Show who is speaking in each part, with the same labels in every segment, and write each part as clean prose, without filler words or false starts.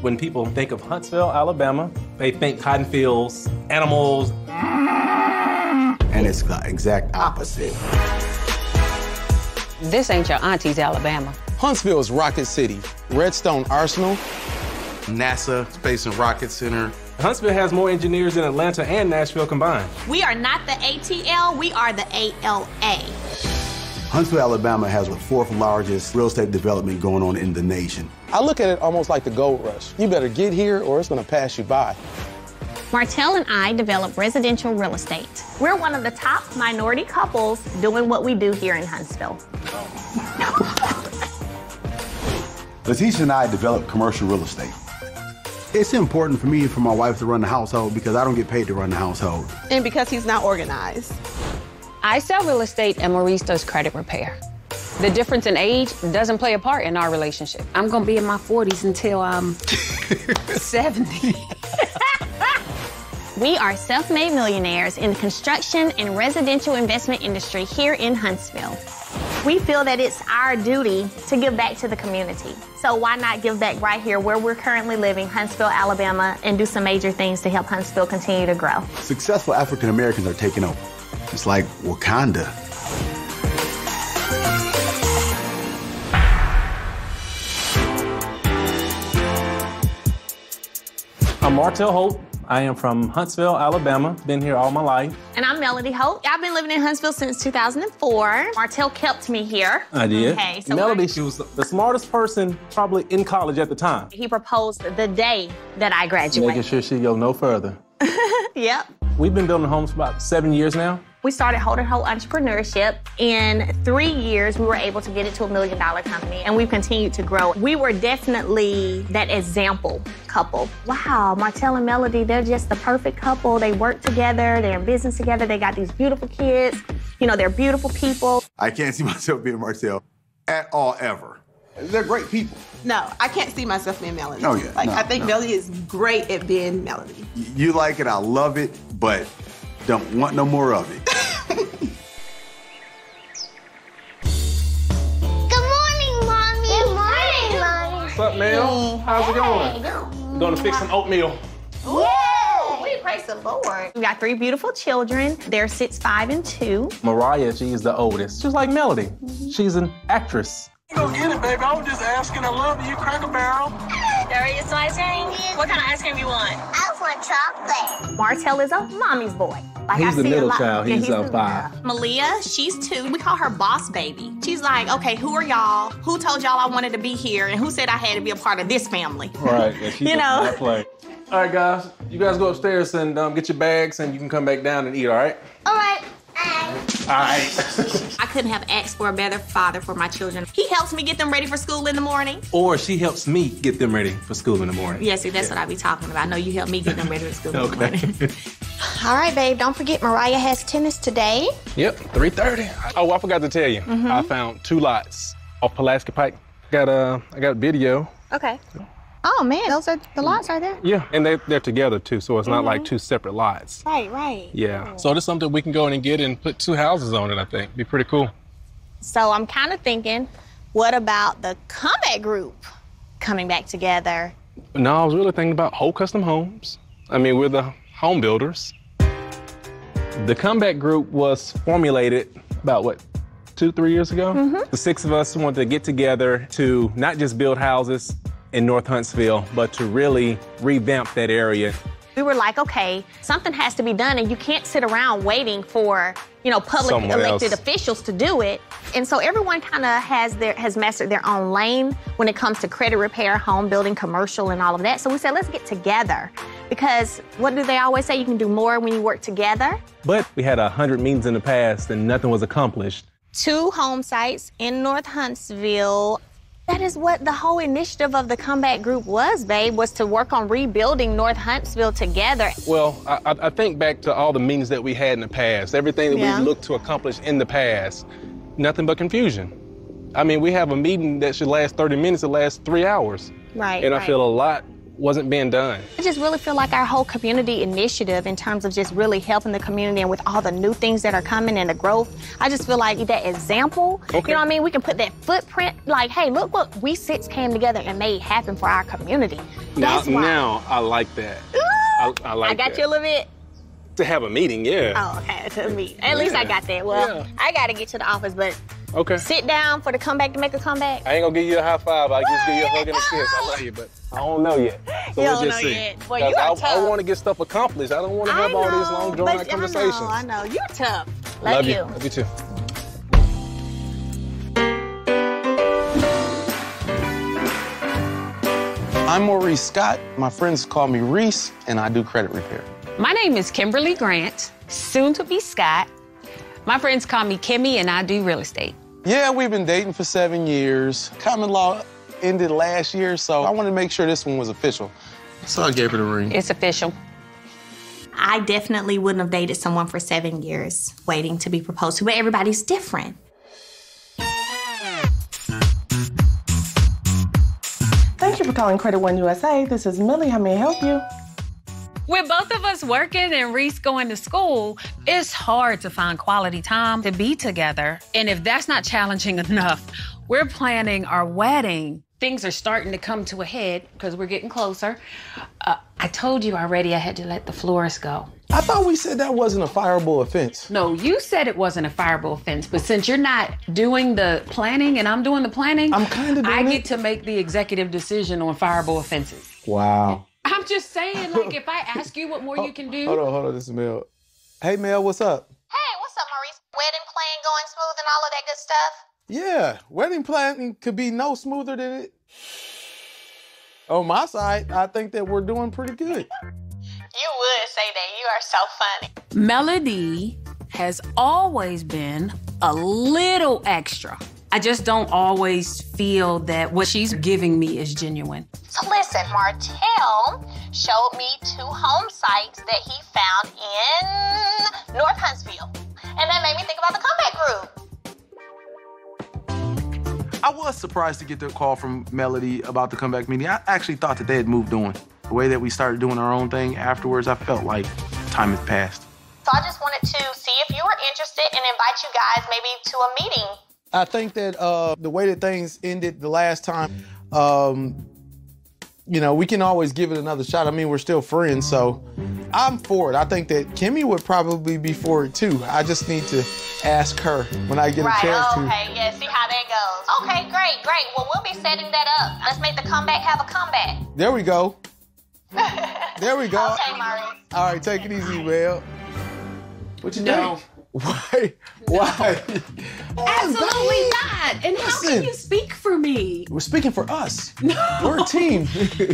Speaker 1: When people think of Huntsville, Alabama, they think cotton fields, animals.
Speaker 2: And it's the exact opposite.
Speaker 3: This ain't your auntie's Alabama.
Speaker 4: Huntsville is Rocket City, Redstone Arsenal,
Speaker 5: NASA Space and Rocket Center.
Speaker 1: Huntsville has more engineers than Atlanta and Nashville combined.
Speaker 6: We are not the ATL, we are the ALA.
Speaker 2: Huntsville, Alabama has the 4th largest real estate development going on in the nation.
Speaker 4: I look at it almost like the gold rush. You better get here or it's gonna pass you by.
Speaker 6: Martell and I develop residential real estate. We're one of the top minority couples doing what we do here in Huntsville.
Speaker 2: LaTisha and I develop commercial real estate. It's important for me and for my wife to run the household because I don't get paid to run the household.
Speaker 7: And because he's not organized.
Speaker 3: I sell real estate and Maurice does credit repair. The difference in age doesn't play a part in our relationship. I'm gonna be in my 40s until I'm 70.
Speaker 6: We are self-made millionaires in the construction and residential investment industry here in Huntsville. We feel that it's our duty to give back to the community. So why not give back right here where we're currently living, Huntsville, Alabama, and do some major things to help Huntsville continue to grow.
Speaker 2: Successful African Americans are taking over. It's like Wakanda.
Speaker 1: I'm Martell Holt. I am from Huntsville, Alabama. Been here all my life.
Speaker 6: And I'm Melody Holt. I've been living in Huntsville since 2004. Martell kept me here.
Speaker 1: I did.
Speaker 6: Okay, so
Speaker 1: Melody, she was the smartest person probably in college at the time.
Speaker 6: He proposed the day that I graduated.
Speaker 1: Making sure she go no further.
Speaker 6: Yep.
Speaker 1: We've been building homes for about 7 years now.
Speaker 6: We started Holt & Holt Entrepreneurship. In 3 years, we were able to get it to $1 million company, and we've continued to grow. We were definitely that example couple. Wow, Martell and Melody, they're just the perfect couple. They work together, they're in business together, they got these beautiful kids. You know, they're beautiful people.
Speaker 2: I can't see myself being Martell at all, ever. They're great people.
Speaker 7: No, I can't see myself being Melody.
Speaker 2: Oh, yeah.
Speaker 7: I think Melody is great at being Melody.
Speaker 2: You like it, I love it, but don't want no more of it.
Speaker 8: Good morning, Mommy. Good morning, Mommy.
Speaker 1: What's up, Mel? How's it going? Going to fix some oatmeal.
Speaker 6: Whoa, we praise the Lord. We got 3 beautiful children. They're 6, 5, and 2.
Speaker 1: Mariah, she's the oldest. Just like Melody. She's an actress.
Speaker 9: Go get it, baby. I was just asking. I love you, Cracker Barrel.
Speaker 8: There is some ice cream. What kind of ice cream you want? I want chocolate.
Speaker 6: Martell is a mommy's boy. Like
Speaker 1: He's
Speaker 6: I
Speaker 1: the
Speaker 6: see
Speaker 1: middle
Speaker 6: a lot.
Speaker 1: child.
Speaker 6: Yeah,
Speaker 1: He's
Speaker 6: the
Speaker 1: 5.
Speaker 6: Malia, she's 2. We call her Boss Baby. She's like, okay, who are y'all? Who told y'all I wanted to be here? And who said I had to be a part of this family?
Speaker 1: Right. Yeah, she's
Speaker 6: You know.
Speaker 1: That play. All right, guys. You guys go upstairs and get your bags, and you can come back down and eat, all right?
Speaker 8: All right.
Speaker 1: All right.
Speaker 6: I couldn't have asked for a better father for my children. He helps me get them ready for school in the morning.
Speaker 1: Or she helps me get them ready for school in the morning.
Speaker 6: Yeah, see, that's what I be talking about. I know you help me get them ready for school in the morning.
Speaker 1: Okay.
Speaker 6: All right, babe, don't forget Mariah has tennis today.
Speaker 4: Yep, 3:30. Oh, I forgot to tell you. I found 2 lots off Pulaski Pike. I got video.
Speaker 6: Okay. Oh, man, those are the lots right there?
Speaker 4: Yeah, and they're together too, so it's not like 2 separate lots.
Speaker 6: Right.
Speaker 4: Yeah. So there's something we can go in and get and put 2 houses on it, I think. Be pretty cool.
Speaker 6: So I'm kind of thinking, what about the comeback group coming back together?
Speaker 4: No, I was really thinking about Whole Custom Homes. I mean, we're the home builders. The comeback group was formulated about, 2-3 years ago? The 6 of us wanted to get together to not just build houses in North Huntsville, but to really revamp that area.
Speaker 6: We were like, okay, something has to be done, and you can't sit around waiting for, public
Speaker 4: Someone
Speaker 6: elected
Speaker 4: else.
Speaker 6: officials to do it. And so everyone kind of has mastered their own lane when it comes to credit repair, home building, commercial, and all of that. So we said, let's get together. Because what do they always say? You can do more when you work together.
Speaker 1: But we had 100 meetings in the past and nothing was accomplished.
Speaker 6: 2 home sites in North Huntsville. That is what the whole initiative of the comeback group was, babe, was to work on rebuilding North Huntsville together.
Speaker 4: Well, I think back to all the meetings that we had in the past, everything that we looked to accomplish in the past, nothing but confusion. I mean, we have a meeting that should last 30 minutes, it lasts 3 hours.
Speaker 6: Right,
Speaker 4: And I feel a lot wasn't being done.
Speaker 6: I just really feel like our whole community initiative in terms of just really helping the community and with all the new things that are coming and the growth, I just feel like that example, you know what I mean? We can put that footprint, like, hey, look what we 6 came together and made happen for our community.
Speaker 4: Now I like that. I like that.
Speaker 6: I got you a little bit.
Speaker 4: To have a meeting, yeah.
Speaker 6: Oh, okay, to a meeting. At least I got that. Well, I got to get to the office, but sit down for the comeback to make a comeback.
Speaker 4: I ain't gonna give you a high five. I'll just give you a hug and a kiss. I love you, but I don't know yet. So
Speaker 6: we'll just see. Boy, you are tough.
Speaker 4: I want to get stuff accomplished. I don't want to have all these long, drawn-out conversations.
Speaker 6: I know. You're tough. Love you.
Speaker 4: Love you too.
Speaker 5: I'm Maurice Scott. My friends call me Reese, and I do credit repair.
Speaker 3: My name is Kimberly Grant, soon to be Scott. My friends call me Kimmi, and I do real estate.
Speaker 5: Yeah, we've been dating for 7 years. Common law ended last year, so I wanted to make sure this one was official. So I gave her the ring.
Speaker 3: It's official.
Speaker 6: I definitely wouldn't have dated someone for 7 years waiting to be proposed to, but everybody's different.
Speaker 10: Thank you for calling Credit One USA. This is Millie. How may I help you?
Speaker 3: With both of us working and Reese going to school, it's hard to find quality time to be together. And if that's not challenging enough, we're planning our wedding. Things are starting to come to a head because we're getting closer. I told you already I had to let the florist go.
Speaker 5: I thought we said that wasn't a fireable offense.
Speaker 3: No, you said it wasn't a fireable offense, but since you're not doing the planning and I'm doing the planning,
Speaker 5: I'm kind of doing
Speaker 3: I get to make the executive decision on fireable offenses.
Speaker 5: Wow.
Speaker 3: I'm just saying, like, if I ask you what more you can do.
Speaker 5: Hold on, this is Mel. Hey, Mel, what's up?
Speaker 8: Hey, what's up, Maurice? Wedding plan going smooth and all of that good stuff?
Speaker 5: Yeah, wedding planning could be no smoother than it. On my side, I think that we're doing pretty good.
Speaker 8: You would say that. You are so funny.
Speaker 3: Melody has always been a little extra. I just don't always feel that what she's giving me is genuine.
Speaker 8: So listen, Martell showed me 2 home sites that he found in North Huntsville. And that made me think about the comeback group.
Speaker 5: I was surprised to get the call from Melody about the comeback meeting. I actually thought that they had moved on. The way that we started doing our own thing afterwards, I felt like time had passed.
Speaker 8: So I just wanted to see if you were interested and invite you guys maybe to a meeting.
Speaker 5: I think that the way that things ended the last time, you know, we can always give it another shot. I mean, we're still friends, so I'm for it. I think that Kimmi would probably be for it too. I just need to ask her when I get a chance to.
Speaker 8: Okay, yeah, see how that goes. Okay, great. Well, we'll be setting that up. Let's make the comeback have a comeback.
Speaker 5: There we go. There we go.
Speaker 8: Okay, Maurice.
Speaker 5: All right, take it easy, Mel. What you
Speaker 3: No.
Speaker 5: think? Why?
Speaker 3: Absolutely not. And how can you speak for me?
Speaker 5: We're speaking for us.
Speaker 3: No.
Speaker 5: We're a team.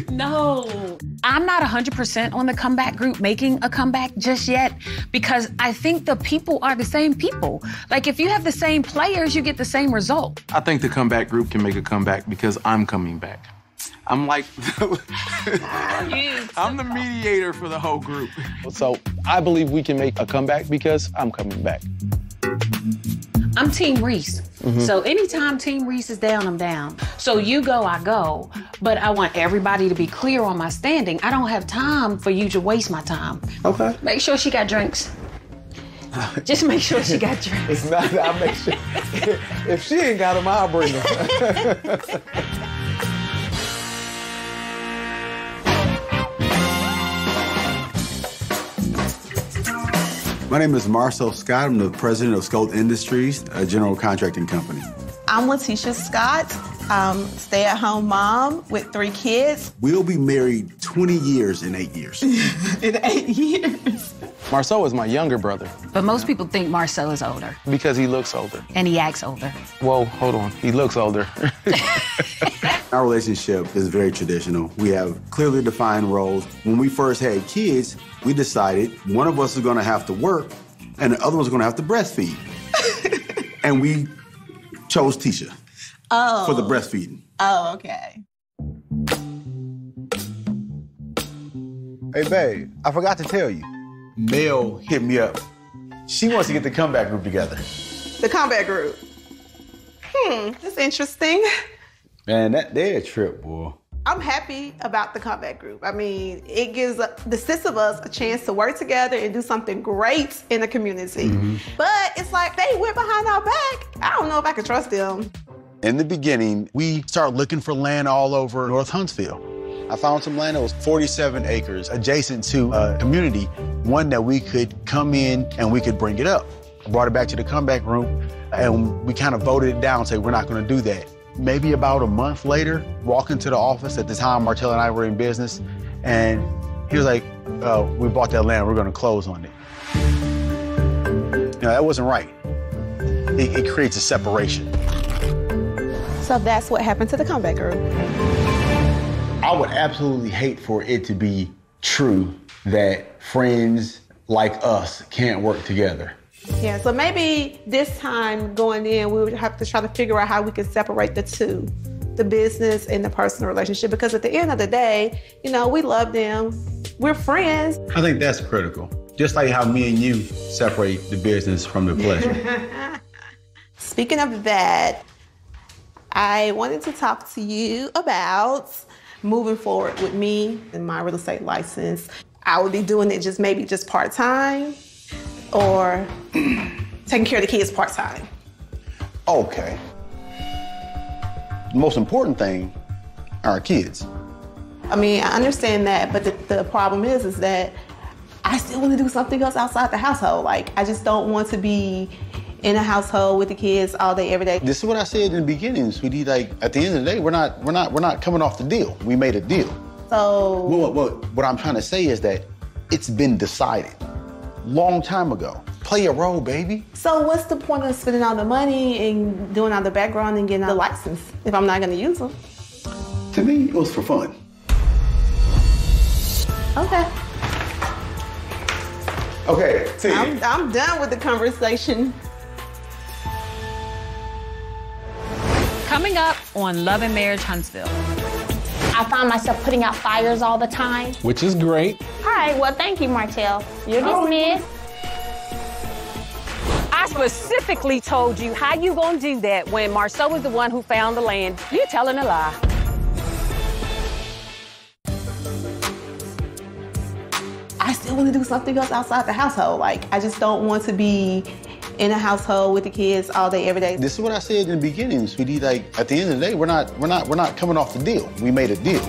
Speaker 3: No. I'm not 100% on the comeback group making a comeback just yet because I think the people are the same people. Like, if you have the same players, you get the same result.
Speaker 5: I think the comeback group can make a comeback because I'm coming back. I'm like, I'm the mediator for the whole group. So I believe we can make a comeback because I'm coming back.
Speaker 3: I'm Team Reese. So anytime Team Reese is down, I'm down. So you go, I go. But I want everybody to be clear on my standing. I don't have time for you to waste my time.
Speaker 5: Okay.
Speaker 3: Make sure she got drinks. Just make sure she got drinks.
Speaker 5: It's not, I'll make sure. If she ain't got them, I'll bring them.
Speaker 2: My name is Marsau Scott. I'm the president of Scout Industries, a general contracting company.
Speaker 7: I'm LaTisha Scott, stay-at-home mom with 3 kids.
Speaker 2: We'll be married 20 years in 8 years.
Speaker 7: In 8 years.
Speaker 5: Marsau is my younger brother.
Speaker 3: But most people think Marsau is older.
Speaker 5: Because he looks older.
Speaker 3: And he acts older.
Speaker 5: Whoa, hold on. He looks older.
Speaker 2: Our relationship is very traditional. We have clearly defined roles. When we first had kids, we decided one of us is gonna have to work and the other one's gonna have to breastfeed. And we chose Tisha for the breastfeeding.
Speaker 7: Oh, okay.
Speaker 2: Hey, babe, I forgot to tell you. Mel hit me up. She wants to get the comeback group together.
Speaker 7: The comeback group. That's interesting.
Speaker 2: Man, they're a trip, boy.
Speaker 7: I'm happy about the comeback group. I mean, it gives the 6 of us a chance to work together and do something great in the community. But it's like they went behind our back. I don't know if I can trust them.
Speaker 2: In the beginning, we started looking for land all over North Huntsville. I found some land that was 47 acres adjacent to a community, one that we could come in and we could bring it up. I brought it back to the comeback group and we kind of voted it down, say we're not gonna do that. Maybe about a month later, walking to the office, at the time Martell and I were in business, and he was like, we bought that land, we're gonna close on it. You know, that wasn't right. It creates a separation.
Speaker 7: So that's what happened to the comeback group.
Speaker 2: I would absolutely hate for it to be true that friends like us can't work together.
Speaker 7: Yeah, so maybe this time going in, we would have to try to figure out how we could separate the two, the business and the personal relationship, because at the end of the day, you know, we love them, we're friends.
Speaker 2: I think that's critical. Just like how me and you separate the business from the pleasure.
Speaker 7: Speaking of that, I wanted to talk to you about moving forward with me and my real estate license. I would be doing it just part-time, or taking care of the kids part-time.
Speaker 2: Okay. The most important thing are our kids.
Speaker 7: I mean, I understand that, but the problem is that I still want to do something else outside the household. Like, I just don't want to be in a household with the kids all day, every day.
Speaker 2: This is what I said in the beginning, sweetie. Like, at the end of the day, we're not coming off the deal. We made a deal.
Speaker 7: So
Speaker 2: what I'm trying to say is that it's been decided long time ago. Play a role, baby.
Speaker 7: So what's the point of spending all the money and doing all the background and getting the license if I'm not gonna use them?
Speaker 2: To me, it was for fun.
Speaker 7: Okay.
Speaker 2: Okay, see.
Speaker 7: I'm done with the conversation.
Speaker 3: Coming up on Love and Marriage Huntsville.
Speaker 8: I find myself putting out fires all the time.
Speaker 4: Which is great.
Speaker 8: All right, well, thank you, Martell. You're dismissed.
Speaker 11: I specifically told you how you gonna do that when Marsau was the one who found the land. You're telling a lie.
Speaker 7: I still want to do something else outside the household. Like, I just don't want to be in a household with the kids all day, every day.
Speaker 2: This is what I said in the beginning, sweetie. Like, at the end of the day, we're not coming off the deal. We made a deal.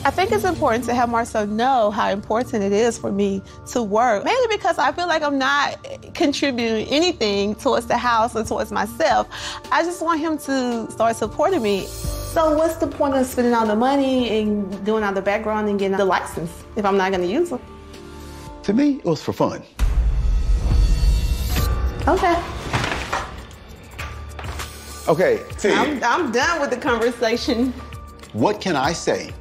Speaker 7: I think it's important to have Marsau know how important it is for me to work, mainly because I feel like I'm not contributing anything towards the house or towards myself. I just want him to start supporting me. So what's the point of spending all the money and doing all the background and getting the license if I'm not gonna use them?
Speaker 2: To me, it was for fun.
Speaker 7: Okay.
Speaker 2: Okay, T.
Speaker 7: I'm done with the conversation.
Speaker 2: What can I say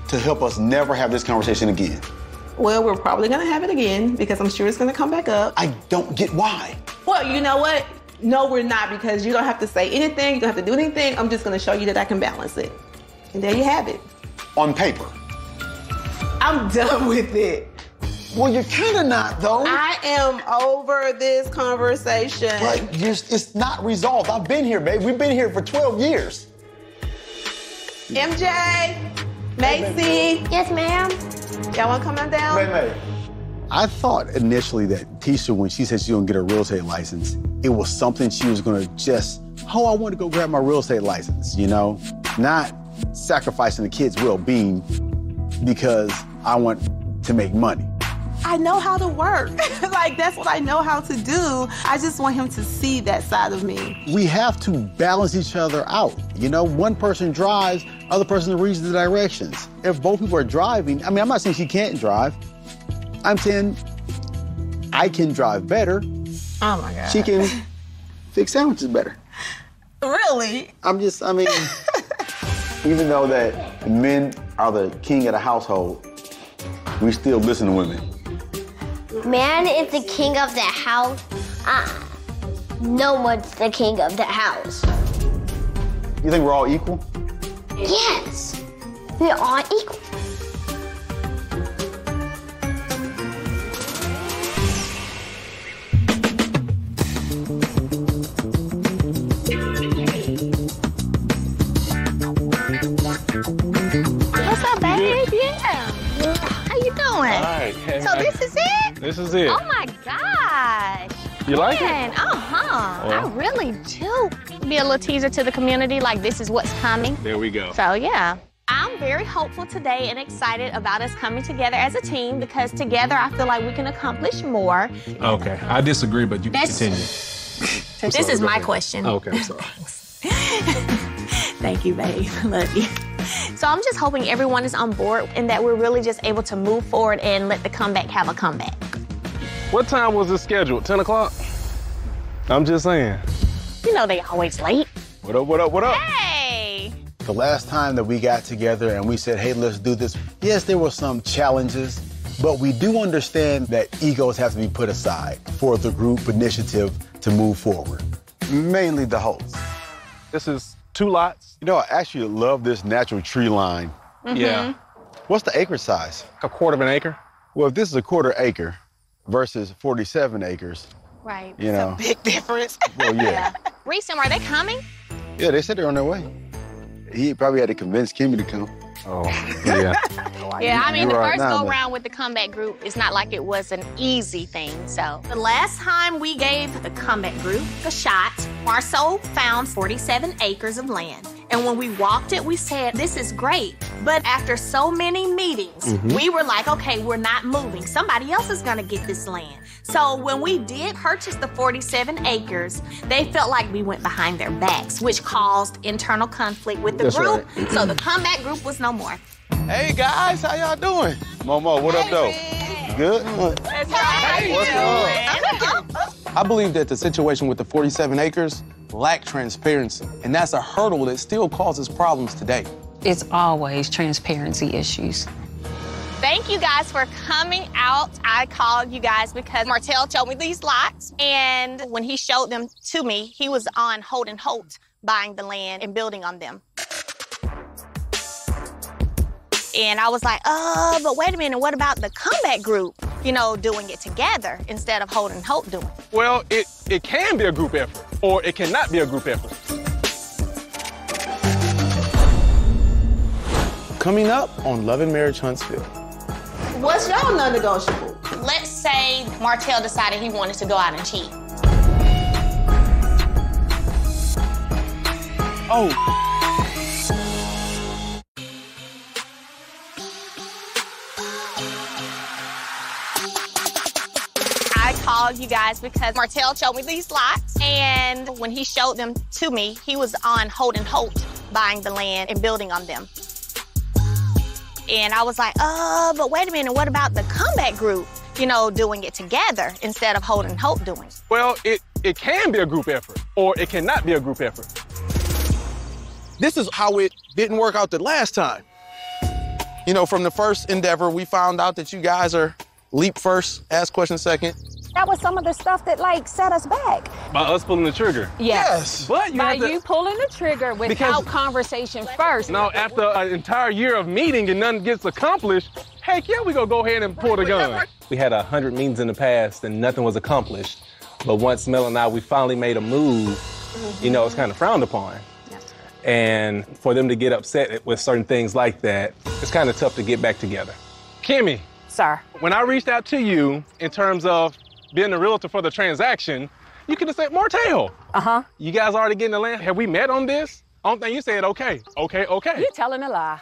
Speaker 2: to help us never have this conversation again?
Speaker 7: Well, we're probably gonna have it again because I'm sure it's gonna come back up.
Speaker 2: I don't get why.
Speaker 7: Well, you know what? No, we're not, because you don't have to say anything, you don't have to do anything. I'm just gonna show you that I can balance it. And there you have it.
Speaker 2: On paper.
Speaker 7: I'm done with it.
Speaker 2: Well, you're kinda not, though.
Speaker 7: I am over this conversation.
Speaker 2: But it's not resolved. I've been here, babe. We've been here for 12 years.
Speaker 7: MJ, Macy.
Speaker 8: Yes, ma'am.
Speaker 7: Y'all wanna come on down?
Speaker 2: May. I thought initially that Tisha, when she said she was gonna get a real estate license, it was something she was gonna just, I want to go grab my real estate license, you know? Not sacrificing the kids' well-being because I want to make money.
Speaker 7: I know how to work. Like, that's what I know how to do. I just want him to see that side of me.
Speaker 2: We have to balance each other out. You know, one person drives, other person reads the directions. If both people are driving, I mean, I'm not saying she can't drive. I'm saying I can drive better.
Speaker 7: Oh my God.
Speaker 2: She can fix sandwiches better.
Speaker 7: Really?
Speaker 2: I mean, even though that men are the king of the household, we still listen to women.
Speaker 12: Man is the king of the house. No one's the king of the house.
Speaker 2: You think we're all equal?
Speaker 12: Yes, we're all equal.
Speaker 4: This is it.
Speaker 8: Oh my gosh.
Speaker 4: You like it?
Speaker 8: Uh-huh.
Speaker 4: Well.
Speaker 8: I really do. Be a little teaser to the community, like this is what's coming.
Speaker 4: There we go.
Speaker 8: So yeah.
Speaker 6: I'm very hopeful today and excited about us coming together as a team because together I feel like we can accomplish more.
Speaker 4: Okay, I disagree, but you can continue.
Speaker 6: This is my question.
Speaker 4: Okay, I'm sorry.
Speaker 6: Thank you, babe. Love you. So I'm just hoping everyone is on board and that we're really just able to move forward and let the comeback have a comeback.
Speaker 4: What time was it scheduled? 10 o'clock? I'm just saying.
Speaker 8: You know they always late.
Speaker 4: What up, what up, what up?
Speaker 6: Hey!
Speaker 2: The last time that we got together and we said, hey, let's do this, yes, there were some challenges, but we do understand that egos have to be put aside for the group initiative to move forward. Mainly the host.
Speaker 4: This is 2 lots.
Speaker 2: You know, I actually love this natural tree line.
Speaker 4: Yeah.
Speaker 2: What's the acre size?
Speaker 4: A quarter of an acre.
Speaker 2: Well, if this is a quarter acre versus 47 acres,
Speaker 6: Right.
Speaker 2: you know.
Speaker 7: Big difference.
Speaker 2: Well, yeah.
Speaker 6: Reese, are they coming?
Speaker 2: Yeah, they said they're on their way. He probably had to convince Kimmi to come.
Speaker 4: Oh, yeah.
Speaker 6: Yeah, I mean, the
Speaker 2: You're right
Speaker 6: first
Speaker 2: now,
Speaker 6: go
Speaker 2: but-
Speaker 6: round with the comeback group, it's not like it was an easy thing, so. The last time we gave the comeback group a shot, Marsau found 47 acres of land. And when we walked it, we said, this is great. But after so many meetings, we were like, okay, we're not moving. Somebody else is gonna get this land. So when we did purchase the 47 acres, they felt like we went behind their backs, which caused internal conflict with the
Speaker 4: That's
Speaker 6: group.
Speaker 4: right.
Speaker 6: So the comeback group was no more.
Speaker 5: Hey guys, how y'all doing?
Speaker 2: Momo, what up, though? Good?
Speaker 5: Hey, what's up? I believe that the situation with the 47 acres lacked transparency, and that's a hurdle that still causes problems today.
Speaker 3: It's always transparency issues.
Speaker 6: Thank you guys for coming out. I called you guys because Martell showed me these lots, and when he showed them to me, he was on Holt & Holt buying the land and building on them. And I was like, but wait a minute, what about the comeback group, you know, doing it together instead of Holt & Holt doing it?
Speaker 4: Well, it can be a group effort, or it cannot be a group effort.
Speaker 5: Coming up on Love and Marriage Huntsville.
Speaker 7: What's your non-negotiable?
Speaker 6: Let's say Martell decided he wanted to go out and cheat.
Speaker 5: Oh.
Speaker 6: I called you guys because Martell showed me these lots, and when he showed them to me, he was on Holt & Holt buying the land and building on them. And I was like, but wait a minute, what about the comeback group, you know, doing it together instead of Holt & Holt doing it?
Speaker 4: Well, it can be a group effort, or it cannot be a group effort.
Speaker 5: This is how it didn't work out the last time. You know, from the first endeavor, we found out that you guys are leap first, ask question second.
Speaker 11: That was some of the stuff that, like, set us back.
Speaker 4: By us pulling the trigger.
Speaker 11: Yes.
Speaker 4: But you
Speaker 11: By
Speaker 4: have to,
Speaker 11: you pulling the trigger without conversation first.
Speaker 4: now, after an entire year of meeting and nothing gets accomplished, heck yeah, we gonna go ahead and pull the gun. We had 100 meetings in the past and nothing was accomplished. But once Mel and I, we finally made a move, you know, it's kind of frowned upon. And for them to get upset with certain things like that, it's kind of tough to get back together. Kimmi.
Speaker 11: Sir.
Speaker 4: When I reached out to you in terms of being the realtor for the transaction, you could have said, Martell.
Speaker 11: Uh-huh.
Speaker 4: You guys already getting the land? Have we met on this? Only thing you said, okay.
Speaker 11: You telling a lie.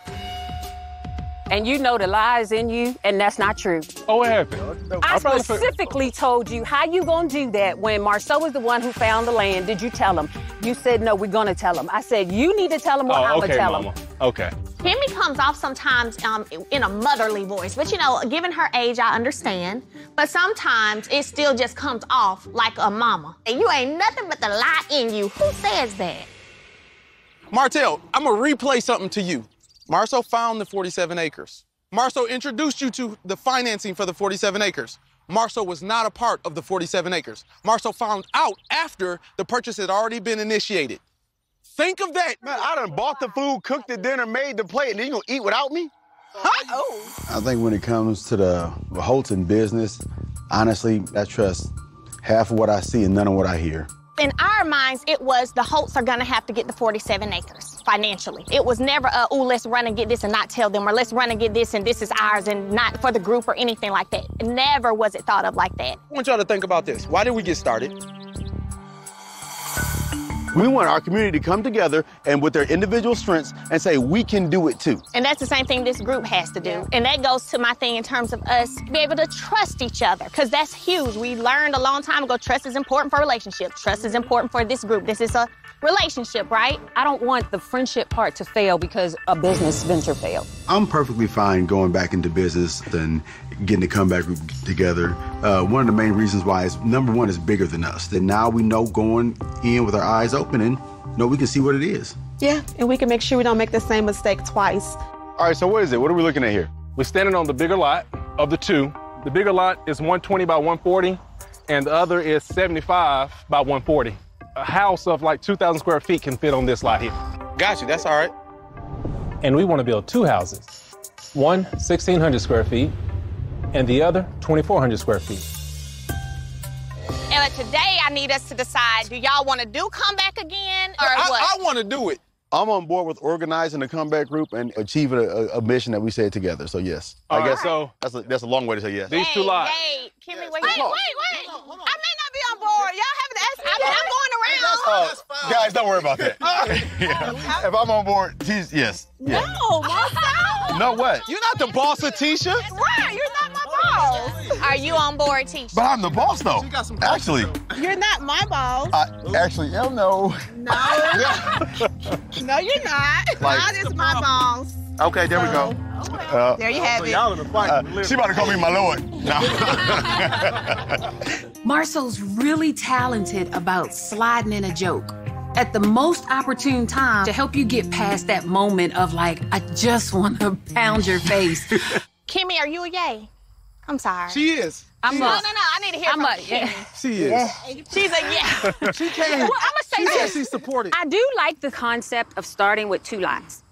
Speaker 11: And you know the lie is in you, and that's not true.
Speaker 4: Oh, what happened?
Speaker 11: I specifically told you how you gonna do that when Marsau was the one who found the land. Did you tell him? You said, no, we're gonna tell him. I said, you need to tell him or I'm gonna tell him.
Speaker 4: Okay.
Speaker 6: Kimmi comes off sometimes in a motherly voice, but you know, given her age, I understand. But sometimes it still just comes off like a mama. And you ain't nothing but the lie in you. Who says that?
Speaker 5: Martell, I'm gonna replay something to you. Marsau found the 47 acres. Marsau introduced you to the financing for the 47 acres. Marsau was not a part of the 47 acres. Marsau found out after the purchase had already been initiated. Think of that.
Speaker 2: Man, I done bought the food, cooked the dinner, made the plate, and then you gonna eat without me? I think when it comes to the Holton business, honestly, I trust half of what I see and none of what I hear.
Speaker 6: In our minds, it was the Holts are gonna have to get the 47 acres financially. It was never oh, let's run and get this and not tell them, or let's run and get this and this is ours and not for the group or anything like that. Never was it thought of like that.
Speaker 5: I want y'all to think about this. Why did we get started?
Speaker 2: We want our community to come together and with their individual strengths and say, we can do it too.
Speaker 6: And that's the same thing this group has to do. And that goes to my thing in terms of us being able to trust each other, because that's huge. We learned a long time ago, trust is important for relationships. Trust is important for this group. This is a relationship, right?
Speaker 11: I don't want the friendship part to fail because a business venture failed.
Speaker 2: I'm perfectly fine going back into business and getting the comeback group together. One of the main reasons why is, number one, is bigger than us. That now we know going in with our eyes open and know we can see what it is.
Speaker 7: Yeah, and we can make sure we don't make the same mistake twice.
Speaker 2: All right, so what is it? What are we looking at here?
Speaker 4: We're standing on the bigger lot of the two. The bigger lot is 120 by 140, and the other is 75 by 140. A house of like 2,000 square feet can fit on this lot here.
Speaker 5: Got you, that's all right.
Speaker 4: And we want to build two houses. One, 1,600 square feet, and the other, 2,400 square feet.
Speaker 6: And today I need us to decide, do y'all want to do comeback again or what?
Speaker 5: I want to do it.
Speaker 2: I'm on board with organizing a comeback group and achieving a mission that we said together, so yes.
Speaker 4: All
Speaker 2: I guess
Speaker 4: right.
Speaker 2: so. That's a long way to say yes.
Speaker 4: These two lots.
Speaker 6: Hey, Kimmi, wait. I may not be on board. Y'all haven't asked. I'm going around.
Speaker 2: Guys, don't worry about that. Yeah. If I'm on board, yes.
Speaker 6: No, Marsau.
Speaker 2: No, what?
Speaker 5: You're not the boss of LaTisha.
Speaker 6: Right, you're not my boss. Are you on board, Tisha?
Speaker 2: But I'm the boss, though. Actually.
Speaker 7: You're not my boss.
Speaker 2: Actually, hell no.
Speaker 7: No. No, you're not. God is my boss.
Speaker 2: Okay, there we go.
Speaker 7: There you have it.
Speaker 5: Y'all in a fight.
Speaker 2: She about to call me my lord. No.
Speaker 3: Marsau's really talented about sliding in a joke at the most opportune time to help you get past that moment of like, I just want to pound your face.
Speaker 6: Kimmi, are you a yay? I'm sorry.
Speaker 5: She is.
Speaker 6: No, I need to hear from Kimmi.
Speaker 5: She is.
Speaker 6: She's a yeah.
Speaker 5: She came.
Speaker 11: Well, I'm
Speaker 5: She
Speaker 11: gonna say
Speaker 5: said
Speaker 11: this.
Speaker 5: she supported.
Speaker 11: I do like the concept of starting with two lots.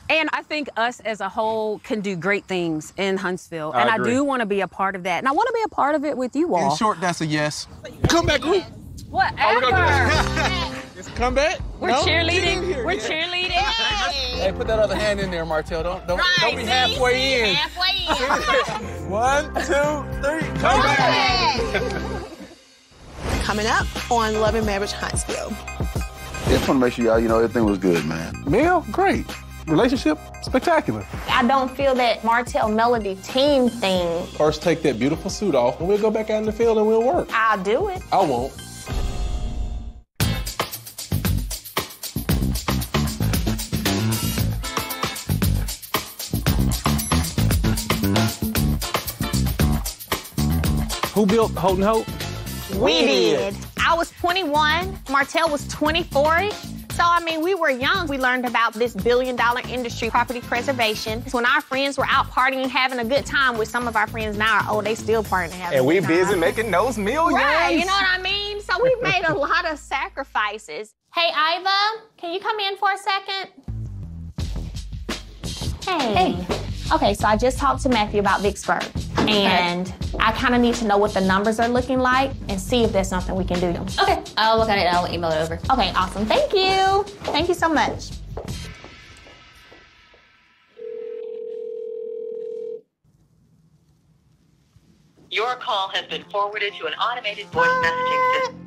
Speaker 11: And I think us as a whole can do great things in Huntsville. And I do want to be a part of that. And I want to be a part of it with you all.
Speaker 5: In short, that's a yes. Comeback group.
Speaker 11: Whatever.
Speaker 5: It's comeback.
Speaker 11: We're cheerleading. We're cheerleading.
Speaker 5: Hey, put that other hand in there, Martell. Don't be halfway in.
Speaker 6: Halfway in.
Speaker 5: 1, 2, 3, come back.
Speaker 7: Coming up on Love and Marriage Huntsville.
Speaker 2: Just want to make sure y'all, everything was good, man.
Speaker 4: Meal, great. Relationship, spectacular.
Speaker 6: I don't feel that Martell Melody team thing.
Speaker 1: First, take that beautiful suit off, and we'll go back out in the field and we'll work.
Speaker 6: I'll do it.
Speaker 1: I won't.
Speaker 4: Who built Holden Hope?
Speaker 6: We did. I was 21. Martell was 24. So, I mean, we were young. We learned about this billion-dollar industry, property preservation. When our friends were out partying, having a good time with some of our friends now, they still partying, having a good time.
Speaker 4: busy making those millions.
Speaker 6: Right, you know what I mean? So we made a lot of sacrifices. Hey, Iva, can you come in for a second? Hey. Okay, so I just talked to Matthew about Vicksburg, and I kind of need to know what the numbers are looking like and see if there's something we can do.
Speaker 13: Okay, I'll look at it and I'll email it over.
Speaker 6: Okay, awesome. Thank you. Thank you so much.
Speaker 14: Your call has been forwarded to an automated voice messaging system.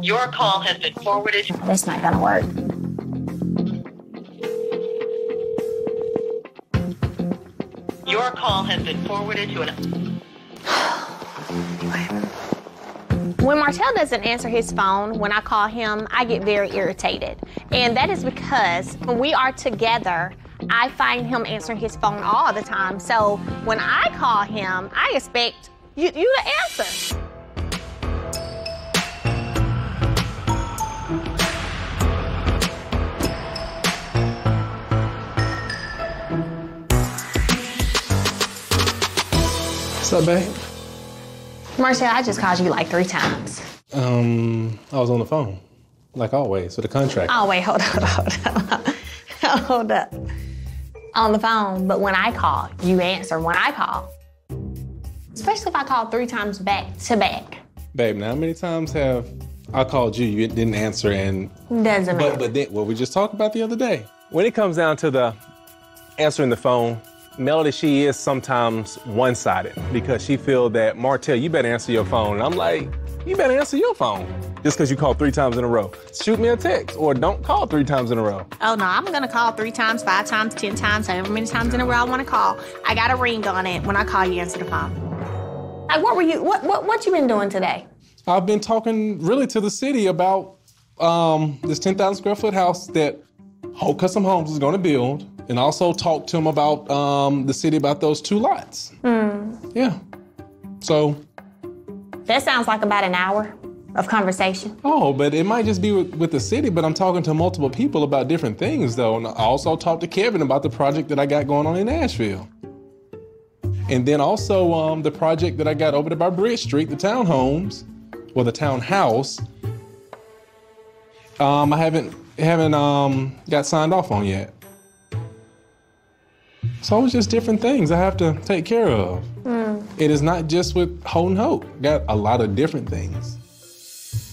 Speaker 14: Your call has been forwarded to...
Speaker 6: That's not gonna work.
Speaker 14: Your call has been forwarded to an...
Speaker 6: When Martell doesn't answer his phone, when I call him, I get very irritated. And that is because when we are together, I find him answering his phone all the time. So when I call him, I expect you to answer.
Speaker 1: What's up, babe?
Speaker 6: Martell, I just called you like 3 times.
Speaker 1: I was on the phone, like always, with the contract.
Speaker 6: Oh, wait, hold up. On the phone, but when I call, you answer when I call. Especially if I call 3 times back to back.
Speaker 4: Babe, now how many times have I called you, you didn't answer, and...
Speaker 6: Doesn't matter.
Speaker 4: But then, what we just talked about the other day. When it comes down to the answering the phone, Melody, she is sometimes one-sided because she feel that, Martell, you better answer your phone. And I'm like, you better answer your phone just because you called 3 times in a row. Shoot me a text or don't call 3 times in a row.
Speaker 6: Oh, no, I'm going to call 3 times, 5 times, 10 times, however many times in a row I want to call. I got a ring on it. When I call you, answer the phone. Like, what you been doing today?
Speaker 4: I've been talking really to the city about this 10,000 square foot house that Holt Custom Homes is going to build, and also talk to them about the city about those 2 lots. Yeah. So.
Speaker 6: That sounds like about an hour of conversation.
Speaker 4: Oh, but it might just be with the city, but I'm talking to multiple people about different things, though. And I also talked to Kevin about the project that I got going on in Nashville. And then also the project that I got over there by Bridge Street, the townhomes, or the townhouse. I haven't got signed off on yet. So it's just different things I have to take care of. It is not just with Holt & Hope. Got a lot of different things.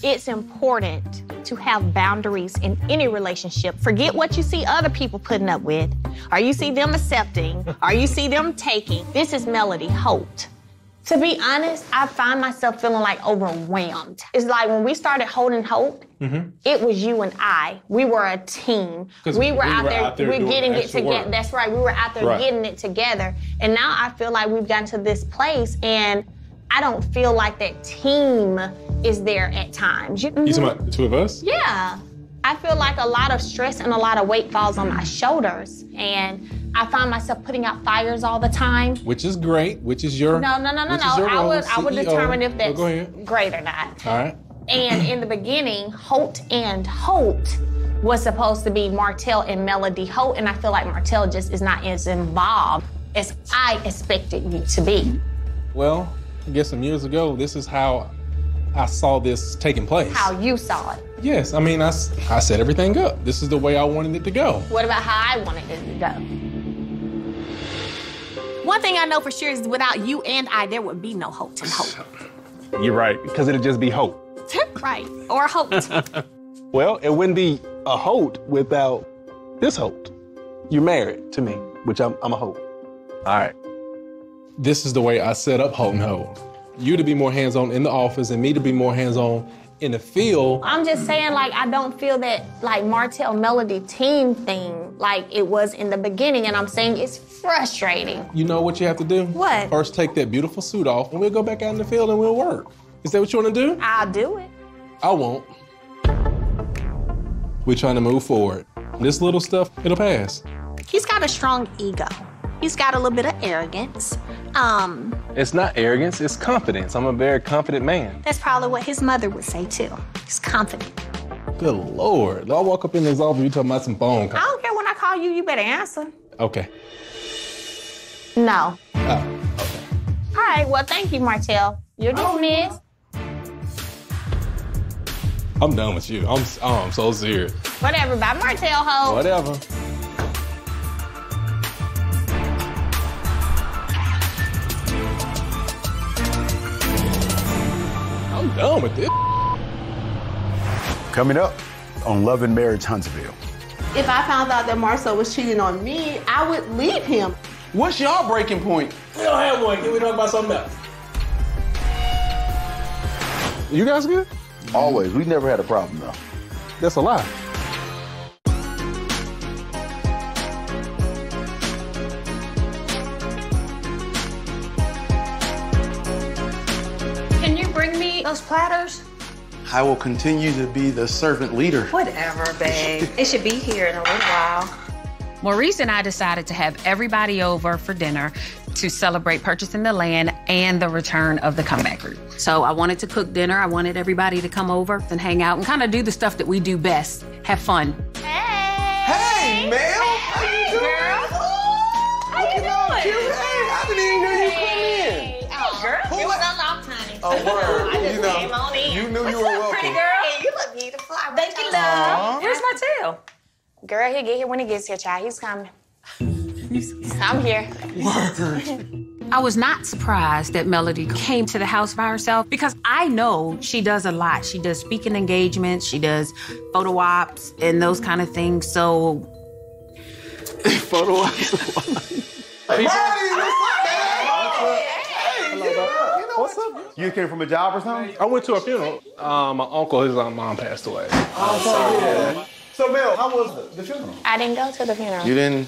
Speaker 6: It's important to have boundaries in any relationship. Forget what you see other people putting up with, or you see them accepting, or you see them taking. This is Melody Holt. To be honest, I find myself feeling like overwhelmed. It's like when we started Holt & Hope, it was you and I. We were a team. We were out there we're getting it together. That's right. We were out there getting it together. And now I feel like we've gotten to this place, and I don't feel like that team is there at times. You
Speaker 4: talking about the 2 of us?
Speaker 6: Yeah. I feel like a lot of stress and a lot of weight falls on my shoulders, and I find myself putting out fires all the time. Which is great, which is your... No. I would determine if that's great or not.
Speaker 4: All right.
Speaker 6: And in the beginning, Holt & Holt was supposed to be Martell and Melody Holt, and I feel like Martell just is not as involved as I expected you to be.
Speaker 4: Well, I guess some years ago, this is how I saw this taking place.
Speaker 6: How you saw it.
Speaker 4: Yes, I mean, I set everything up. This is the way I wanted it to go.
Speaker 6: What about how I wanted it to go? One thing I know for sure is without you and I, there would be no Holt & Hope.
Speaker 4: You're right, because it'd just be Holt.
Speaker 6: Right, or Holt.
Speaker 4: Well, it wouldn't be a Holt without this Holt. You're married to me, which I'm a Holt. All right. This is the way I set up Holt & Hope. You to be more hands-on in the office and me to be more hands-on in the field.
Speaker 6: I'm just saying, like, I don't feel that, like, Martell Melody team thing like it was in the beginning, and I'm saying it's frustrating.
Speaker 4: You know what you have to do?
Speaker 6: What?
Speaker 4: First, take that beautiful suit off, and we'll go back out in the field and we'll work. Is that what you want to do?
Speaker 6: I'll do it.
Speaker 4: I won't. We're trying to move forward. This little stuff, it'll pass.
Speaker 6: He's got a strong ego. He's got a little bit of arrogance.
Speaker 4: It's not arrogance, it's confidence. I'm a very confident man.
Speaker 6: That's probably what his mother would say too. He's confident.
Speaker 4: Good Lord. I'll walk up in his office, you talking about some phone calls.
Speaker 6: I don't care when I call you, you better answer.
Speaker 4: Okay.
Speaker 6: No.
Speaker 4: Oh, okay.
Speaker 6: All right, well, thank you, Martell. You're dismissed.
Speaker 4: I'm done with you. I'm so serious.
Speaker 6: Whatever, bye, Martell, ho.
Speaker 4: Whatever. I'm done with this.
Speaker 2: Coming up on Love and Marriage Huntsville.
Speaker 7: If I found out that Marsau was cheating on me, I would leave him.
Speaker 5: What's your breaking point?
Speaker 1: We don't have one. Can we talk about something else?
Speaker 4: You guys good?
Speaker 2: Always. We've never had a problem, though.
Speaker 4: That's a lie.
Speaker 3: Can you bring me those platters?
Speaker 5: I will continue to be the servant leader.
Speaker 13: Whatever, babe. It should be here in a little while.
Speaker 3: Maurice and I decided to have everybody over for dinner to celebrate purchasing the land and the return of the comeback group. So I wanted to cook dinner. I wanted everybody to come over and hang out and kind of do the stuff that we do best, have fun.
Speaker 5: Hey, Mel. How you doing?
Speaker 3: Girl.
Speaker 5: How you doing? Cute. Hey, I didn't even know you come in.
Speaker 6: Oh, girl, it was unlocked, honey.
Speaker 5: Oh, word.
Speaker 6: I just came on in.
Speaker 5: You knew you were welcome.
Speaker 6: Pretty girl. Hey, you look beautiful. Thank you, love.
Speaker 13: Where's Martell?
Speaker 6: Girl, he'll get here when he gets here, child. He's coming. I'm here.
Speaker 5: Word.
Speaker 3: I was not surprised that Melody came to the house by herself because I know she does a lot. She does speaking engagements, she does photo ops and those kind of things. So,
Speaker 5: photo ops.
Speaker 2: What's up? You came from a job or something?
Speaker 4: I went to a funeral. My uncle, his mom passed away.
Speaker 2: So, Mel, how was the funeral?
Speaker 6: I didn't go to the funeral.
Speaker 5: You didn't?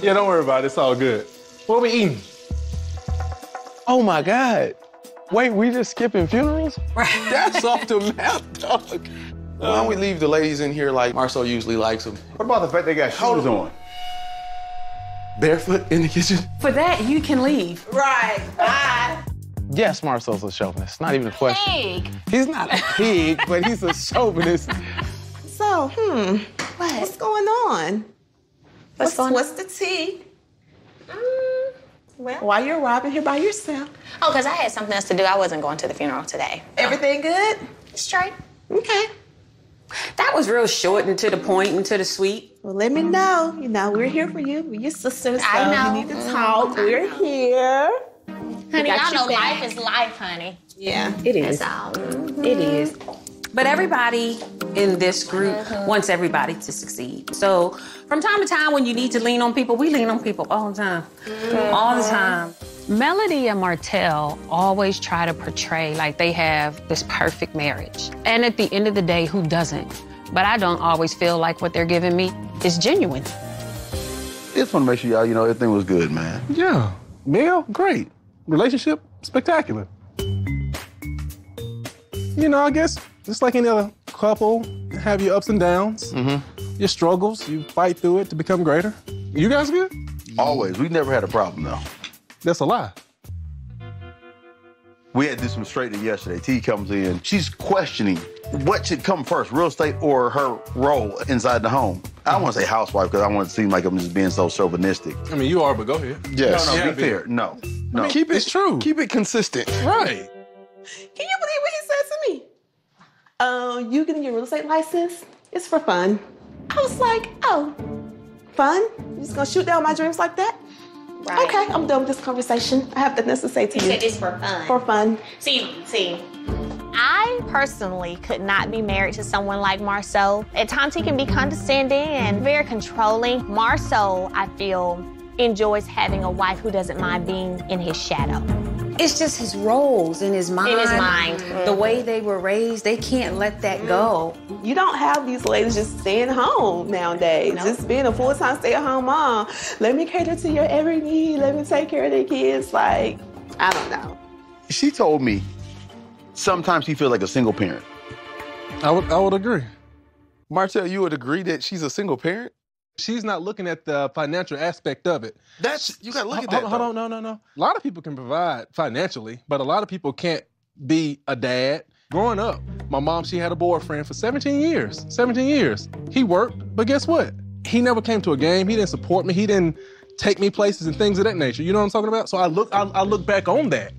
Speaker 4: Yeah, don't worry about it. It's all good. What we eating?
Speaker 5: Oh my God. Wait, we just skipping funerals? That's off the map, dog. Why don't we leave the ladies in here like Marsau usually likes them?
Speaker 2: What about the fact they got shoes on?
Speaker 5: Barefoot in the kitchen?
Speaker 3: for that, you can leave.
Speaker 7: Right, bye.
Speaker 5: Yes, Marsau's a chauvinist. Not even a question.
Speaker 6: Pig.
Speaker 5: He's not a pig, but he's a chauvinist.
Speaker 7: So, what's going on? What's the tea?
Speaker 6: Well,
Speaker 7: Why you're arriving here by yourself?
Speaker 6: oh, because I had something else to do. I wasn't going to the funeral today.
Speaker 7: Everything good?
Speaker 6: Straight.
Speaker 7: Okay.
Speaker 11: That was real short and to the point and to the sweet.
Speaker 7: Well, let me know. You know, we're here for you. We're your sisters. So
Speaker 6: I know.
Speaker 7: You need to talk. We're here.
Speaker 6: Honey,
Speaker 7: got
Speaker 6: y'all know
Speaker 7: your back.
Speaker 6: life is life, honey.
Speaker 7: Yeah.
Speaker 11: It is.
Speaker 6: That's all.
Speaker 11: It is. But everybody in this group wants everybody to succeed. So from time to time, when you need to lean on people, we lean on people all the time. All the time.
Speaker 3: Melody and Martell always try to portray like they have this perfect marriage. And at the end of the day, who doesn't? But I don't always feel like what they're giving me is genuine.
Speaker 2: Just want to make sure y'all, everything was good, man.
Speaker 4: Yeah. Meal, great. Relationship, spectacular. I guess just like any other couple, have your ups and downs, your struggles, you fight through it to become greater. You guys good?
Speaker 2: Always. We never had a problem, though.
Speaker 4: That's a lie.
Speaker 2: We had to do some straightening yesterday. T comes in. She's questioning what should come first, real estate or her role inside the home. I don't want to say housewife because I want it to seem like I'm just being so chauvinistic.
Speaker 4: I mean, you are, but go ahead.
Speaker 2: Yes. No,
Speaker 4: Yeah,
Speaker 2: be fair. No.
Speaker 5: I mean, keep it true. Keep it consistent.
Speaker 4: Right.
Speaker 7: Can you believe what he said to me? You getting your real estate license? It's for fun. I was like, oh, fun? You just gonna shoot down my dreams like that?
Speaker 6: Right.
Speaker 7: Okay, I'm done with this conversation. I have nothing else to say to
Speaker 6: You
Speaker 7: you.
Speaker 6: said it's for fun.
Speaker 7: For fun.
Speaker 6: See, I personally could not be married to someone like Marsau. At times he can be condescending and very controlling. Marsau, I feel, enjoys having a wife who doesn't mind being in his shadow.
Speaker 11: It's just his roles in his mind.
Speaker 6: In his mind.
Speaker 11: The way they were raised, they can't let that go.
Speaker 7: You don't have these ladies just staying home nowadays.
Speaker 6: Nope.
Speaker 7: Just being a full-time stay-at-home mom. Let me cater to your every need. Let me take care of the kids. Like, I don't know.
Speaker 2: She told me sometimes she feels like a single parent.
Speaker 4: I would agree.
Speaker 5: Martell, you would agree that she's a single parent?
Speaker 4: She's not looking at the financial aspect of it.
Speaker 5: You gotta look at that.
Speaker 4: Hold on, no. A lot of people can provide financially, but a lot of people can't be a dad. Growing up, my mom, she had a boyfriend for 17 years. 17 years. He worked, but guess what? He never came to a game. He didn't support me. He didn't take me places and things of that nature. You know what I'm talking about? So I look back on that.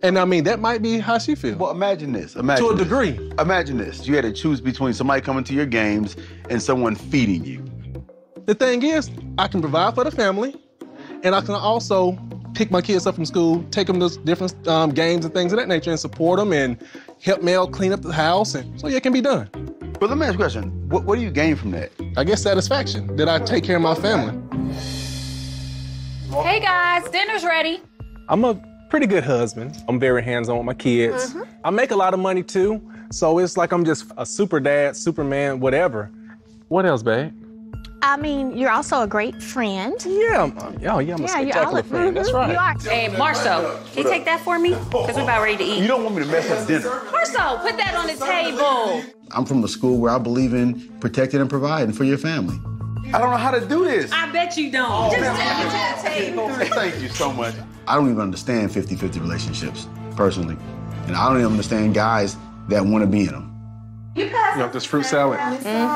Speaker 4: And I mean, that might be how she feels.
Speaker 2: Well, imagine this.
Speaker 4: To a degree.
Speaker 2: Imagine this. You had to choose between somebody coming to your games and someone feeding you.
Speaker 4: The thing is, I can provide for the family, and I can also pick my kids up from school, take them to different games and things of that nature, and support them and help Mel clean up the house, and so yeah, it can be done.
Speaker 2: But let me ask you a question. What do you gain from that?
Speaker 4: I guess satisfaction that I take care of my family.
Speaker 3: Hey guys, dinner's ready.
Speaker 4: I'm a pretty good husband. I'm very hands-on with my kids. I make a lot of money too, so it's like I'm just a super dad, Superman, whatever. What else, babe?
Speaker 6: I mean, you're also a great friend.
Speaker 4: Yeah, I'm a spectacular friend. That's right.
Speaker 6: You are.
Speaker 11: Hey, Marsau, can you take that for me? Because we're about ready to eat.
Speaker 2: You don't want me to mess up dinner.
Speaker 11: Marsau, put that on the table.
Speaker 2: I'm from a school where I believe in protecting and providing for your family.
Speaker 5: I don't know how to do this.
Speaker 11: I bet you don't. Just take it to the table.
Speaker 5: Thank you so much.
Speaker 2: I don't even understand 50-50 relationships, personally. And I don't even understand guys that want to be in them.
Speaker 4: You want this fruit salad?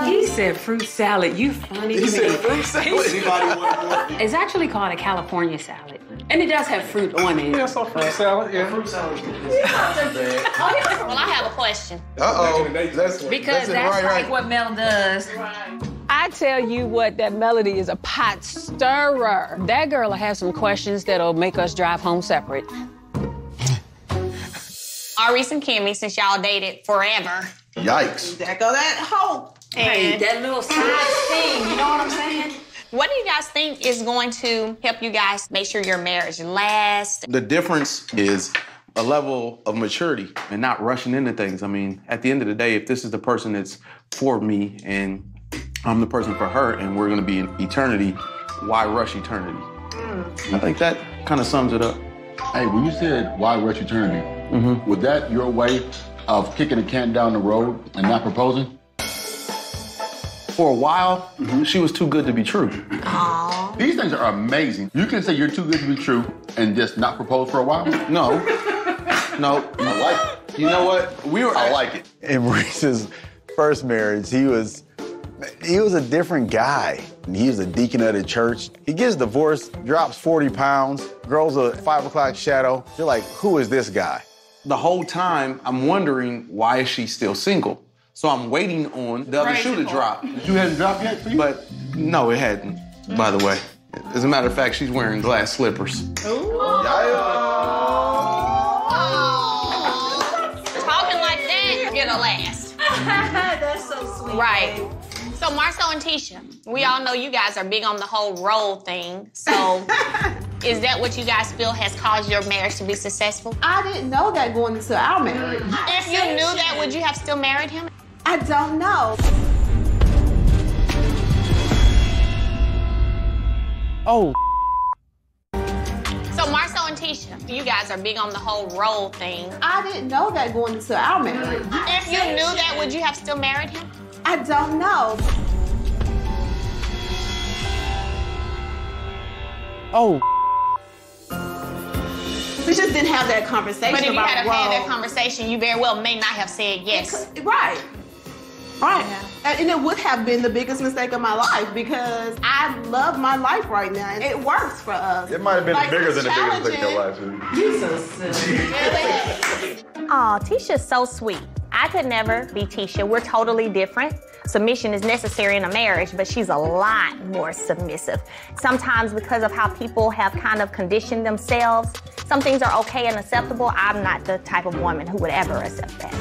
Speaker 11: He said fruit salad. You funny.
Speaker 5: He said fruit salad. Anybody want more?
Speaker 11: It's actually called a California salad. And it does have fruit on it.
Speaker 4: Yeah, so fruit salad, yeah.
Speaker 5: Fruit salad.
Speaker 6: Well, I have a question.
Speaker 5: Uh-oh.
Speaker 11: Because that's like what Mel does.
Speaker 6: I
Speaker 11: I tell you what, that Melody is a pot stirrer. That girl will have some questions that'll make us drive home separate.
Speaker 6: Maurice and Kimmi, since y'all dated forever.
Speaker 15: Yikes.
Speaker 7: There go that hope.
Speaker 6: And
Speaker 13: that little side thing, you know what I'm saying?
Speaker 6: What do you guys think is going to help you guys make sure your marriage lasts?
Speaker 5: The difference is a level of maturity and not rushing into things. I mean, at the end of the day, if this is the person that's for me and I'm the person for her and we're gonna be in eternity, why rush eternity? I think that kind of sums it up.
Speaker 15: Hey, when you said why rush eternity, was that your way of kicking the can down the road and not proposing?
Speaker 5: For a while, she was too good to be true.
Speaker 6: Aww.
Speaker 15: These things are amazing. You can say you're too good to be true and just not propose for a while?
Speaker 5: No. No.
Speaker 15: I like it.
Speaker 5: You know what?
Speaker 15: I like it.
Speaker 2: In Maurice's first marriage, he was a different guy. He was a deacon of the church. He gets divorced, drops 40 pounds, grows a 5 o'clock shadow. You're like, who is this guy?
Speaker 5: The whole time, I'm wondering, why is she still single? So I'm waiting on the other shoe to drop.
Speaker 15: You hadn't dropped yet for you?
Speaker 5: But no, it hadn't, by the way. As a matter of fact, she's wearing glass slippers.
Speaker 6: Talking like that, it'll last.
Speaker 13: That's so sweet.
Speaker 6: Right. So Marsau and Tisha, we all know you guys are big on the whole role thing. So is that what you guys feel has caused your marriage to be successful?
Speaker 7: I didn't know that going into our marriage.
Speaker 6: If you knew that, would you have still married him?
Speaker 7: I don't know.
Speaker 4: Oh.
Speaker 6: So Marsau and Tisha, you guys are big on the whole role thing.
Speaker 7: I didn't know that going into our marriage.
Speaker 6: If you knew that, would you have still married him?
Speaker 7: I don't know.
Speaker 4: Oh.
Speaker 7: We just didn't have that conversation.
Speaker 6: But if you
Speaker 7: about
Speaker 6: had
Speaker 7: role.
Speaker 6: had that conversation, you very well may not have said yes.
Speaker 7: Right. Right. And it would have been the biggest mistake of my life because I love my life right now and it works for us.
Speaker 15: It might have been
Speaker 7: Like,
Speaker 15: bigger than the biggest
Speaker 7: challenging.
Speaker 15: mistake of your life.
Speaker 13: You so silly.
Speaker 6: Aw, Tisha's so sweet. I could never be Tisha. We're totally different. Submission is necessary in a marriage, but she's a lot more submissive. Sometimes because of how people have kind of conditioned themselves, some things are okay and acceptable. I'm not the type of woman who would ever accept that.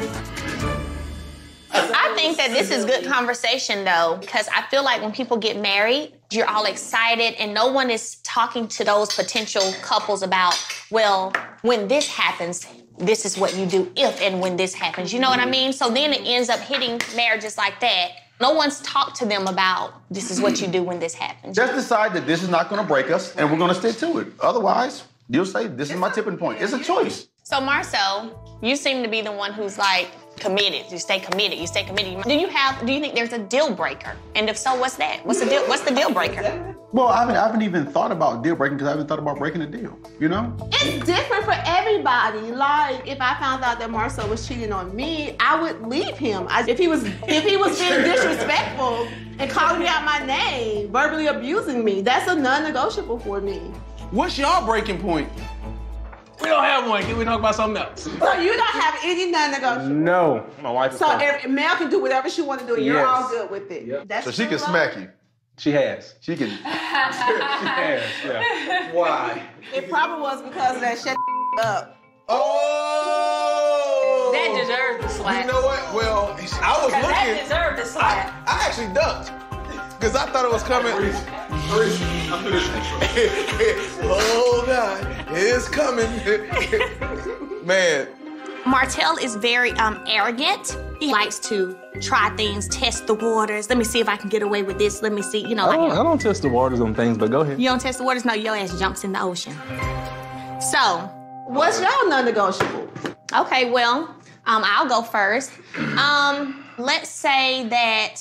Speaker 6: I think that this is good conversation though, because I feel like when people get married, you're all excited and no one is talking to those potential couples about, well, when this happens, this is what you do if and when this happens. You know what I mean? So then it ends up hitting marriages like that. No one's talked to them about this is what you do when this happens.
Speaker 15: Just decide that this is not going to break us and we're going to stick to it. Otherwise, you'll say, this is my tipping point. It's a choice.
Speaker 6: So Marsau, you seem to be the one who's like committed. You stay committed. You stay committed. Do you think there's a deal breaker? And if so, what's that? What's the deal breaker?
Speaker 15: Well, I haven't even thought about deal breaking because I haven't thought about breaking a deal, you know?
Speaker 7: It's different for everybody. Like, if I found out that Marsau was cheating on me, I would leave him. If he was being disrespectful and calling me out my name, verbally abusing me, that's a non-negotiable for me.
Speaker 5: What's y'all breaking point?
Speaker 1: We don't have one. Can we talk about something else?
Speaker 7: So you don't have any non-negotiable?
Speaker 4: No. My wife is
Speaker 7: So
Speaker 4: fine.
Speaker 7: Mel can do whatever she want to do and you're
Speaker 4: Yes.
Speaker 7: all good with it.
Speaker 4: Yep.
Speaker 7: That's
Speaker 15: So she
Speaker 7: true
Speaker 15: can
Speaker 7: love?
Speaker 15: smack you.
Speaker 4: She has.
Speaker 15: She can.
Speaker 4: She has, yeah.
Speaker 5: Why?
Speaker 7: It probably was because of that shut up.
Speaker 5: Oh!
Speaker 13: That deserved the slap.
Speaker 5: You know what? Well, I was
Speaker 13: That
Speaker 5: looking.
Speaker 13: deserved the slap.
Speaker 5: I actually ducked because I thought it was coming. Oh God, it's coming, man.
Speaker 6: Martell is very arrogant. He likes to try things, test the waters. Let me see if I can get away with this. Let me see,
Speaker 4: I don't test the waters on things, but go ahead.
Speaker 6: You don't test the waters? No, your ass jumps in the ocean. So,
Speaker 7: what's your non-negotiable?
Speaker 6: Okay, well, I'll go first. Let's say that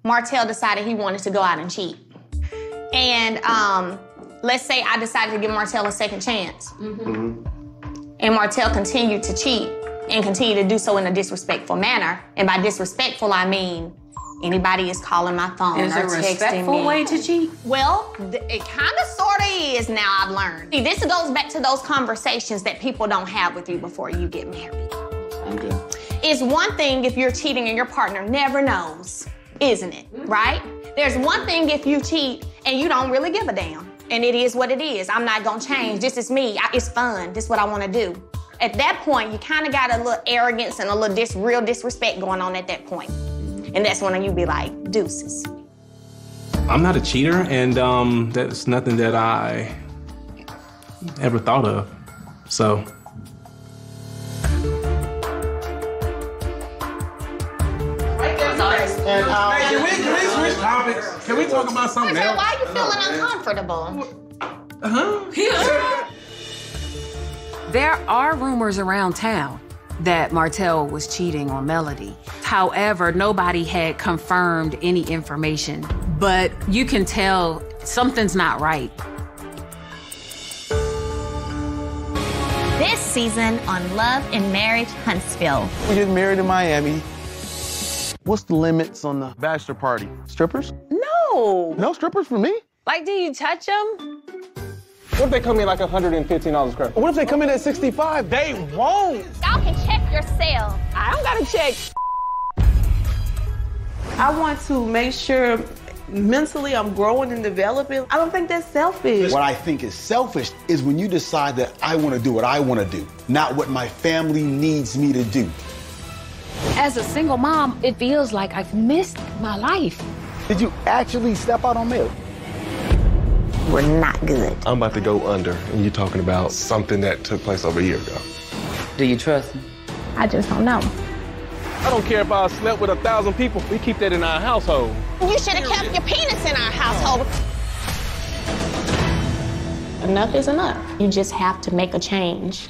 Speaker 6: Martell decided he wanted to go out and cheat. And let's say I decided to give Martell a second chance. And Martell continued to cheat and continue to do so in a disrespectful manner. And by disrespectful, I mean anybody is calling my phone
Speaker 13: Is
Speaker 6: or
Speaker 13: it a
Speaker 6: texting
Speaker 13: respectful
Speaker 6: me.
Speaker 13: way to cheat?
Speaker 6: Well, it kind of sort of is now, I've learned. See, this goes back to those conversations that people don't have with you before you get married.
Speaker 5: Okay.
Speaker 6: It's one thing if you're cheating and your partner never knows. isn't it? Right? There's one thing if you cheat and you don't really give a damn. And it is what it is. I'm not gonna change. This is me. It's fun. This is what I wanna do. At that point, you kind of got a little arrogance and a little real disrespect going on at that point. And that's when you be like, deuces.
Speaker 4: I'm not a cheater, and that's nothing that I ever thought of. So.
Speaker 1: Hey, can we switch topics? Can we talk about something
Speaker 6: Martell,
Speaker 1: else?
Speaker 6: why are you feeling uncomfortable?
Speaker 11: There are rumors around town that Martell was cheating on Melody. However, nobody had confirmed any information, but you can tell something's not right.
Speaker 6: This season on Love and Marriage Huntsville.
Speaker 5: We get married in Miami. What's the limits on the bachelor party? Strippers?
Speaker 11: No.
Speaker 5: No strippers for me?
Speaker 11: Like, do you touch them?
Speaker 4: What if they come in like $115 scrap?
Speaker 5: What if they come in at 65? They won't.
Speaker 6: Y'all can check yourself.
Speaker 11: I don't gotta check.
Speaker 7: I want to make sure mentally I'm growing and developing. I don't think that's selfish.
Speaker 2: What I think is selfish is when you decide that I want to do what I want to do, not what my family needs me to do.
Speaker 3: As a single mom, it feels like I've missed my life.
Speaker 2: Did you actually step out on Mel?
Speaker 6: We're not good.
Speaker 4: I'm about to go under, and you're talking about something that took place over a year ago.
Speaker 13: Do you trust him?
Speaker 6: I just don't know.
Speaker 4: I don't care if I slept with 1,000 people. We keep that in our household.
Speaker 6: You should have kept your penis in our household. Enough is enough. You just have to make a change.